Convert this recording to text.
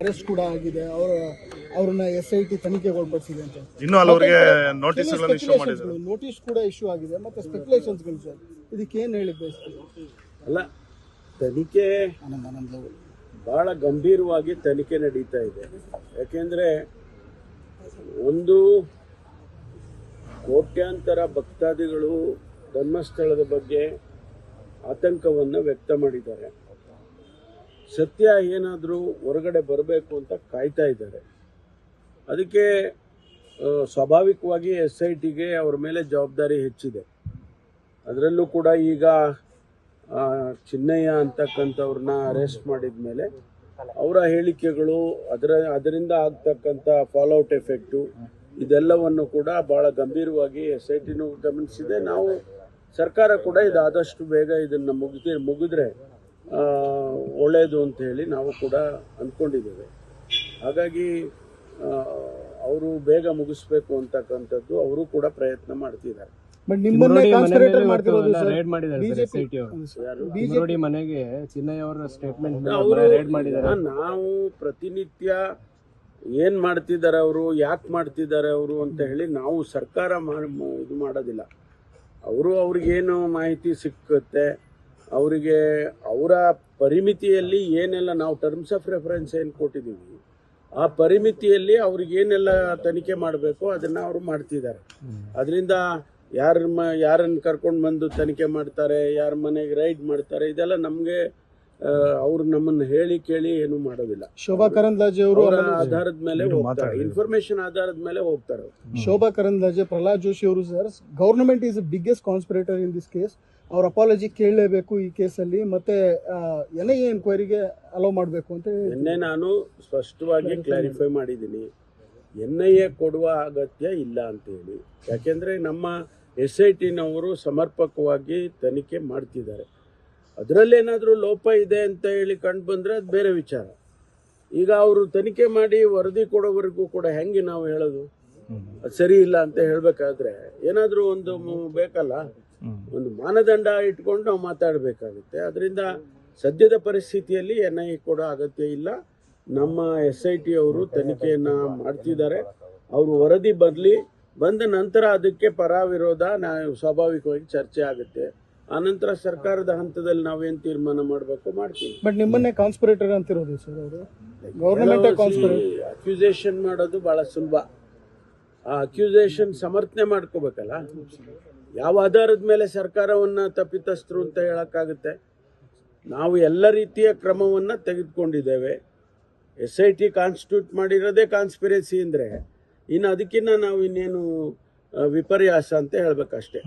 Arrest ಕೂಡ ಆಗಿದೆ. ಅವ್ರನ್ನ SIT ತನಿಖೆಗೆ ಒಳಪಡಿಸಿದೆ ಅಂತ ಇನ್ನು ಅವರಿಗೆ ನೋಟಿಸ್ ಕೂಡ ಇಶ್ಯೂ ಆಗಿದೆ. ಮತ್ತೆ ಸ್ಪೆಕ್ಯುಲೇಷನ್ಸ್ಗಳು ಸರ್, ಇದಕ್ಕೆ ಏನು ಹೇಳಿ ಬಯಸ್ತೀವಿ? ಅಲ್ಲ, ತನಿಖೆ ಬಹಳ ಗಂಭೀರವಾಗಿ ತನಿಖೆ ನಡೀತಾ ಇದೆ. ಯಾಕೆಂದ್ರೆ ಒಂದು ಕೋಟ್ಯಾಂತರ ಭಕ್ತಾದಿಗಳು ಧರ್ಮಸ್ಥಳದ ಬಗ್ಗೆ ಆತಂಕವನ್ನು ವ್ಯಕ್ತ ಮಾಡಿದ್ದಾರೆ. ಸತ್ಯ ಏನಾದರೂ ಹೊರಗಡೆ ಬರಬೇಕು ಅಂತ ಕಾಯ್ತಾ ಇದ್ದಾರೆ. ಅದಕ್ಕೆ ಸ್ವಾಭಾವಿಕವಾಗಿ SITಗೆ ಅವ್ರ ಮೇಲೆ ಜವಾಬ್ದಾರಿ ಹೆಚ್ಚಿದೆ. ಅದರಲ್ಲೂ ಕೂಡ ಈಗ ಚಿನ್ನಯ್ಯ ಅಂತಕ್ಕಂಥವ್ರನ್ನ ಅರೆಸ್ಟ್ ಮಾಡಿದ ಮೇಲೆ ಅವರ ಹೇಳಿಕೆಗಳು, ಅದರಿಂದ ಆಗ್ತಕ್ಕಂಥ ಫಾಲೋಔಟ್ ಎಫೆಕ್ಟು, ಇದೆಲ್ಲವನ್ನು ಕೂಡ ಭಾಳ ಗಂಭೀರವಾಗಿ SITನೂ ಗಮನಿಸಿದೆ. ನಾವು ಸರ್ಕಾರ ಕೂಡ ಇದು ಆದಷ್ಟು ಬೇಗ ಇದನ್ನು ಮುಗಿದ್ರೆ ಒಳ್ಳೆಯದು ಅಂತ ಹೇಳಿ ನಾವು ಕೂಡ ಅಂದ್ಕೊಂಡಿದ್ದೇವೆ. ಹಾಗಾಗಿ ಅವರು ಬೇಗ ಮುಗಿಸ್ಬೇಕು ಅಂತಕ್ಕಂಥದ್ದು ಅವರು ಕೂಡ ಪ್ರಯತ್ನ ಮಾಡ್ತಿದ್ದಾರೆ. ನಾವು ಪ್ರತಿನಿತ್ಯ ಏನ್ ಮಾಡ್ತಿದ್ದಾರೆ ಅವರು, ಯಾಕೆ ಮಾಡ್ತಿದ್ದಾರೆ ಅವರು ಅಂತ ಹೇಳಿ ನಾವು ಸರ್ಕಾರ ಇದು ಮಾಡೋದಿಲ್ಲ. ಅವ್ರಿಗೇನು ಮಾಹಿತಿ ಸಿಕ್ಕುತ್ತೆ, ಅವರಿಗೆ ಅವರ ಪರಿಮಿತಿಯಲ್ಲಿ ಏನೆಲ್ಲ ನಾವು ಟರ್ಮ್ಸ್ ಆಫ್ ರೆಫರೆನ್ಸ್ ಏನು ಕೊಟ್ಟಿದ್ದೀವಿ ಆ ಪರಿಮಿತಿಯಲ್ಲಿ ಅವ್ರಿಗೇನೆಲ್ಲ ತನಿಖೆ ಮಾಡಬೇಕು ಅದನ್ನು ಅವರು ಮಾಡ್ತಿದ್ದಾರೆ. ಅದರಿಂದ ಯಾರನ್ನು ಕರ್ಕೊಂಡು ಬಂದು ತನಿಖೆ ಮಾಡ್ತಾರೆ, ಯಾರ ಮನೆಗೆ ರೈಡ್ ಮಾಡ್ತಾರೆ, ಇದೆಲ್ಲ ನಮಗೆ ಅವ್ರು ನಮ್ಮನ್ನು ಹೇಳಿ ಕೇಳಿ ಏನು ಮಾಡೋದಿಲ್ಲ. ಶೋಭಾ ಕರಂದ್ಲಾಜೆ ಅವರು ಆಧಾರದ ಮೇಲೆ ಹೋಗ್ತಾರೆ, ಇನ್ಫಾರ್ಮೇಶನ್ ಆಧಾರದ ಮೇಲೆ ಹೋಗ್ತಾರೆ. ಶೋಭಾ ಕರಂದ್ಲಾಜೆ, ಪ್ರಹ್ಲಾದ್ ಜೋಶಿ ಅವರು sir, government is biggest conspirator in this case. ಅವ್ರ ಅಪಾಲಜಿ ಕೇಳಲೇಬೇಕು ಈ ಕೇಸಲ್ಲಿ. ಮತ್ತೆ NIA ಎನ್ಕ್ವೈರಿಗೆ ಅಲೋ ಮಾಡಬೇಕು ಅಂತ ನಿನ್ನೆ ನಾನು ಸ್ಪಷ್ಟವಾಗಿ ಕ್ಲಾರಿಫೈ ಮಾಡಿದ್ದೀನಿ. NIA ಕೊಡುವ ಅಗತ್ಯ ಇಲ್ಲ ಅಂತೇಳಿ. ಯಾಕೆಂದರೆ ನಮ್ಮ SITನವರು ಸಮರ್ಪಕವಾಗಿ ತನಿಖೆ ಮಾಡ್ತಿದ್ದಾರೆ. ಅದರಲ್ಲೇನಾದರೂ ಲೋಪ ಇದೆ ಅಂತ ಹೇಳಿ ಕಂಡು ಬಂದರೆ ಅದು ಬೇರೆ ವಿಚಾರ. ಈಗ ಅವರು ತನಿಖೆ ಮಾಡಿ ವರದಿ ಕೊಡೋವರೆಗೂ ಕೂಡ ಹೆಂಗೆ ನಾವು ಹೇಳೋದು? ಅದು ಸರಿ ಇಲ್ಲ ಅಂತ ಹೇಳಬೇಕಾದ್ರೆ ಏನಾದರೂ ಒಂದು ಬೇಕಲ್ಲ, ಒಂದು ಮಾನದಂಡ ಇಟ್ಕೊಂಡು ನಾವು ಮಾತಾಡಬೇಕಾಗುತ್ತೆ. ಅದರಿಂದ ಸದ್ಯದ ಪರಿಸ್ಥಿತಿಯಲ್ಲಿ NIA ಕೊಡೋ ಅಗತ್ಯ ಇಲ್ಲ. ನಮ್ಮ SIT ಅವರು ತನಿಖೆಯನ್ನು ಮಾಡ್ತಿದ್ದಾರೆ. ಅವರು ವರದಿ ಬಂದ ನಂತರ ಅದಕ್ಕೆ ಪರ ವಿರೋಧ ಸ್ವಾಭಾವಿಕವಾಗಿ ಚರ್ಚೆ ಆಗುತ್ತೆ. ಆನಂತರ ಸರ್ಕಾರದ ಹಂತದಲ್ಲಿ ನಾವೇನು ತೀರ್ಮಾನ ಮಾಡಬೇಕು ಮಾಡ್ತೀವಿ. ಬಟ್ ನಿಮ್ಮನ್ನೇ ಕಾನ್ಸ್ಪಿರೇಟರ್ ಅಂತಿರೋದು ಸರ್ ಅವರು. ಗವರ್ನಮೆಂಟ್ ಅಕ್ಯೂಸೇಷನ್ ಮಾಡೋದು ಬಹಳ ಸುಲಭ. ಆ ಅಕ್ಯೂಸೇಷನ್ ಸಮರ್ಥನೆ ಮಾಡ್ಕೋಬೇಕಲ್ಲ. ಯಾವ ಆಧಾರದ ಮೇಲೆ ಸರ್ಕಾರವನ್ನು ತಪ್ಪಿತಸ್ಥರು ಅಂತ ಹೇಳಕ್ಕಾಗುತ್ತೆ? ನಾವು ಎಲ್ಲ ರೀತಿಯ ಕ್ರಮವನ್ನು ತೆಗೆದುಕೊಂಡಿದ್ದೇವೆ. SIT ಕಾನ್ಸ್ಟಿಟ್ಯೂಟ್ ಮಾಡಿರೋದೇ ಕಾನ್ಸ್ಪಿರೆಸಿ ಅಂದರೆ ಇನ್ನು ಅದಕ್ಕಿಂತ ನಾವು ಇನ್ನೇನು ವಿಪರ್ಯಾಸ ಅಂತ ಹೇಳಬೇಕಷ್ಟೇ.